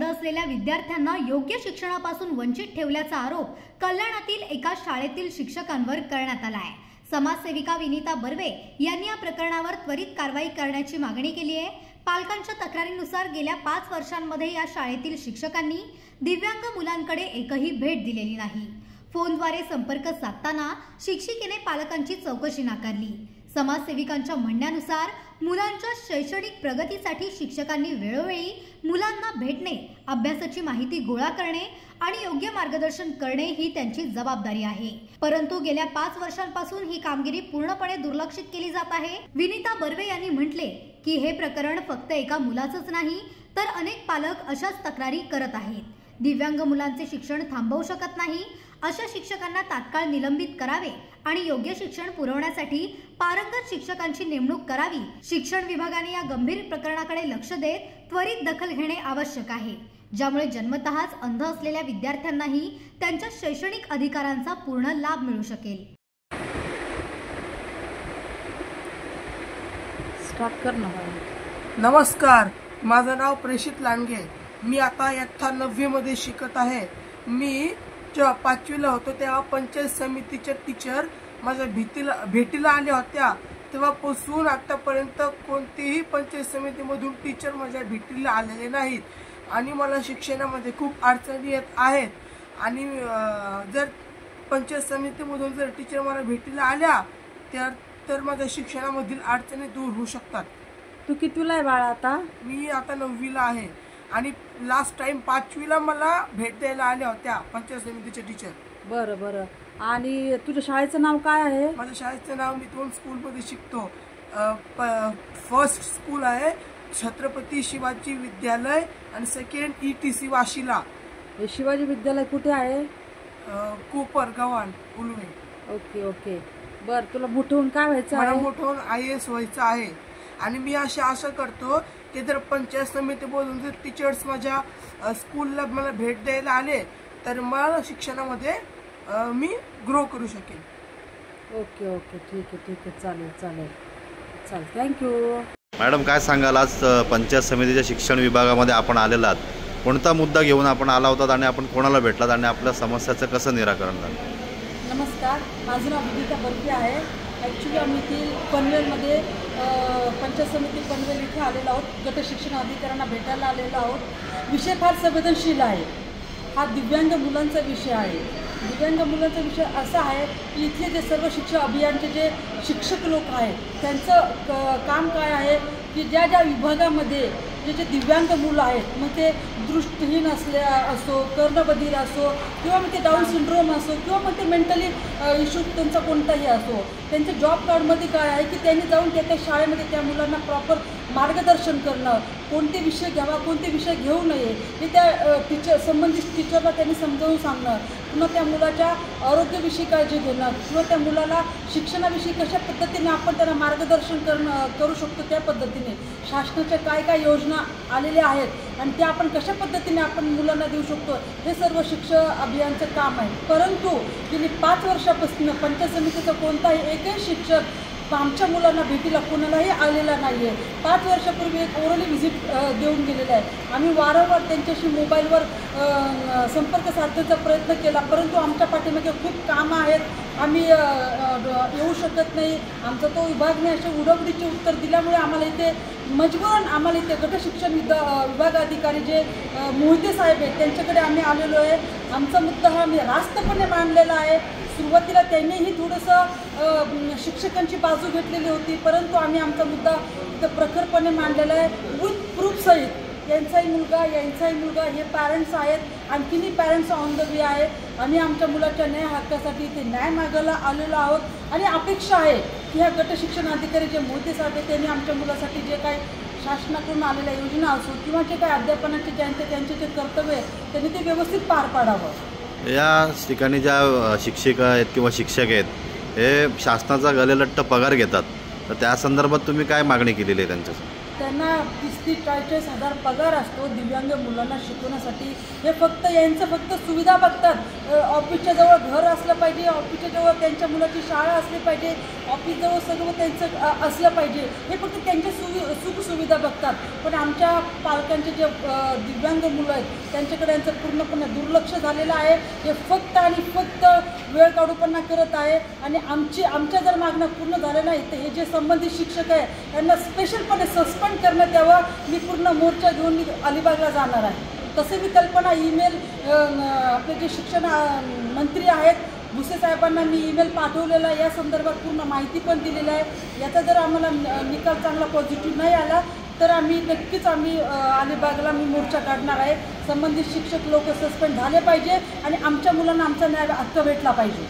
अंध असलेल्या विद्यार्थ्यांना योग्य शिक्षणापासून वंचित ठेवल्याचा आरोप कल्याणातील एका शाळेतील शिक्षकांवर करण्यात आला आहे। समाजसेविका विनीता बर्वे यांनी या प्रकरणावर त्वरित कारवाई करण्याची मागणी केली आहे। पालकांच्या तक्रारीनुसार गेल्या 5 वर्षांमध्ये या शाळेतील शिक्षकांनी दिव्यांग मुलांकडे एकही भेट दिलेली नाही। फोनद्वारे संपर्क साधताना शिक्षिकेने पालकांची चौकशी नाकारली। समाजसेविकांच्या म्हणण्यानुसार मुलांच्या शैक्षणिक प्रगतीसाठी शिक्षकांनी वेळोवेळी मुलांना भेटणे, अभ्यासाची माहिती गोळा करणे आणि योग्य मार्गदर्शन करणे ही त्यांची जबाबदारी आहे। परंतु गेल्या 5 वर्षांपासून ही कामगिरी पूर्णपणे दुर्लक्षित केली जात आहे। विनीता बर्वे यांनी म्हटले की हे प्रकरण फक्त एका मुलाचंच नाही तर अनेक पालक अशाच तक्रारी करत आहेत। दिव्यांग मुलांचे शिक्षण थांबवू शकत नाही अशा शिक्षकांना तात्काळ निलंबित करावे आणि योग्य शिक्षण पुरवण्यासाठी पारंगत शिक्षकांची नेमणूक करावी। शिक्षण विभागाने या गंभीर प्रकरणाकडे लक्ष देत त्वरित दखल घेणे आवश्यक आहे, ज्यामुळे जन्मतःच अंध असलेल्या विद्यार्थ्यांनाही त्यांच्या शैक्षणिक अधिकारांचा पूर्ण लाभ मिळू शकेल। नमस्कार, माझं नाव प्रेषित लांडगे। मी आता इयत्ता 9वी मध्ये शिकत आहे। मी जेव्हा 5वीला होतो तेव्हा पंचायत समितीच्या टीचर माझ्या भेटीला आल्या होत्या। तेव्हापासून आतापर्यंत कोणतीही पंचायत समितीमधून टीचर माझ्या भेटीला आलेले नाहीत आणि मला शिक्षणामध्ये खूप अडचणी येत आहेत। आणि जर पंचायत समितीमधून जर टीचर मला भेटीला आल्या तर माझ्या शिक्षणामधील अडचणी दूर होऊ शकतात। तू कितवीला आहे बाळा आता? मी आता 9वीला आहे आणि लास्ट टाइम 5वीला मला भेट द्यायला आल्या होत्या पंचायत समितीचे टीचर। बरं बरं। आणि तुझ्या शाळेचं नाव काय आहे? माझ्या शाळेचं नाव, मी 2 स्कूलमध्ये शिकतो। फर्स्ट स्कूल आहे छत्रपती शिवाजी विद्यालय आणि सेकंड ETC वाशीला। हे शिवाजी विद्यालय कुठे आहे? कोपर गव्हाण उलवे। Okay okay. बर, तुला मोठं होऊन काय व्हायचं आहे? मला मोठं होऊन IAS व्हायचं आहे आणि मी अशी आशा करतो की जर पंचायत समितीमधून जर टीचर्स माझ्या स्कूलला मला भेट द्यायला आले तर मला शिक्षणामध्ये मी ग्रो करू शकेन। ओके ओके, ठीक आहे, चालेल। थँक्यू। मॅडम, काय सांगाल, आज पंचायत समितीच्या शिक्षण विभागामध्ये आपण आलेला आहात, कोणता मुद्दा घेऊन आपण आला होतात आणि आपण कोणाला भेटलात आणि आपल्या समस्याचं कसं निराकरण झालं? नमस्कार, माझं नाव विनीता बर्वे आहे। ॲक्च्युली आम्ही इथे पनवेलमध्ये पंचायत समिती पनवेल इथे आलेलो आहोत। गट शिक्षण अधिकाऱ्यांना भेटायला आलेलो आहोत। विषय फार संवेदनशील आहे। हा दिव्यांग मुलांचा विषय आहे। दिव्यांग मुलांचा विषय असा आहे की इथले जे सर्व शिक्षण अभियानचे जे शिक्षक लोक आहेत त्यांचं काम काय आहे की ज्या विभागामध्ये जे दिव्यांग मुलं आहेत, मग ते दृष्टीहीन असो, कर्णबधिर असो किंवा मग ते डाऊन सिंड्रोम असो किंवा मग ते मेंटली इश्यू त्यांचा कोणताही असो, त्यांच्या जॉब कार्डमध्ये काय आहे की त्यांनी जाऊन त्या शाळेमध्ये त्या मुलांना प्रॉपर मार्गदर्शन करणं, कोणते विषय घ्यावा, कोणते विषय घेऊ नये हे त्या संबंधित टीचरला त्यांनी समजावून सांगणं, पुन्हा त्या मुलाच्या आरोग्याविषयी काळजी घेणं किंवा त्या मुलाला शिक्षणाविषयी कशा पद्धतीने आपण त्यांना मार्गदर्शन करू शकतो त्या पद्धतीने शासनाच्या काय योजना आलेल्या आहेत आणि त्या आपण कशा पद्धतीने आपण मुलांना देऊ शकतो हे सर्व शिक्षण अभियानचं काम आहे। परंतु गेली 5 वर्षापासून पंचायत समितीचा कोणताही एकही शिक्षक आमच्या मुलांना भेटीला कोणालाही आलेला नाही आहे। 5 वर्षापूर्वी एक ओरली व्हिजिट देऊन गेलेला आहे। आम्ही वारंवार त्यांच्याशी मोबाईलवर संपर्क साधण्याचा प्रयत्न केला, परंतु आमच्या पाठीमागे खूप कामं आहेत, आम्ही येऊ शकत नाही। आमचा तो विभागने असे उडवडीचे उत्तर दिल्यामुळे आम्हाला इथे आम्हाला इथे गट शिक्षण विभाग अधिकारी जे मोहिते साहेब आहेत त्यांच्याकडे आम्ही आलेलो आहे। आमचा मुद्दा हा आम्ही रास्तपणे मांडलेला आहे। सुरुवातीला त्यांनीही थोडंसं शिक्षकांची बाजू घेतलेली होती, परंतु आम्ही आमचा मुद्दा इथं प्रखरपणे मांडलेला आहे विथ प्रूफ सहित। यांचाही मुलगा हे पॅरेंट्स आहेत, आणखीनही पॅरेंट्स ऑन द वे आहेत। आम्ही आमच्या मुलाच्या न्याय हक्कासाठी इथे न्याय मागायला आलेलो आहोत आणि अपेक्षा आहे की ह्या गट शिक्षण अधिकारी जे मोहिते साहेब आहेत त्यांनी आमच्या मुलासाठी जे काही शासनाकडून आलेल्या योजना असो किंवा जे काही अध्यापनाचे त्यांचे जे कर्तव्य आहे त्यांनी ते व्यवस्थित पार पाडावं। या ठिकाणी ज्या शिक्षिका आहेत किंवा शिक्षक आहेत हे शासनाचा गलेलट्ट पगार घेतात, तर त्या संदर्भात तुम्ही काय मागणी केलेली आहे त्यांच्यासाठी? त्यांना 30-40 हजार पगार असतो दिव्यांग मुलांना शिकवण्यासाठी. हे फक्त यांचं फक्त सुविधा बघतात. ऑफिसच्या जवळ घर असलं पाहिजे, ऑफिसच्या जवळ त्यांच्या मुलाची शाळा असली पाहिजे, ऑफिसजवळ सगळं त्यांचं असलं पाहिजे. हे फक्त त्यांच्या सुखसुविधा बघतात. पण आमच्या पालकांचे जे दिव्यांग मुलं आहेत त्यांच्याकडे यांचं पूर्णपणे दुर्लक्ष झालेलं आहे. हे फक्त आणि फक्त वेळ काढूपणा करत आहे. आणि आमच्या जर मागण्या पूर्ण झाल्या नाही तर हे जे संबंधित शिक्षक आहे त्यांना स्पेशलपणे सस्पेंड करण्यात यावं. मी पूर्ण मोर्चा घेऊन मी अलिबागला जाणार आहे. तसे मी कल्पना ईमेल आपले जे शिक्षण मंत्री आहेत भुसे साहेबांना मी ईमेल पाठवलेला आहे. या संदर्भात पूर्ण माहिती पण दिलेली आहे. याचा जर आम्हाला निकाल चांगला पॉझिटिव्ह नाही आला तर नक्कीच आम्ही अलिबागला मोर्चा काढणार आहे. संबंधित शिक्षक लोक सस्पेंड झाले पाहिजे आणि आमच्या मुलांना आमचा न्याय हक्क भेटला पाहिजे.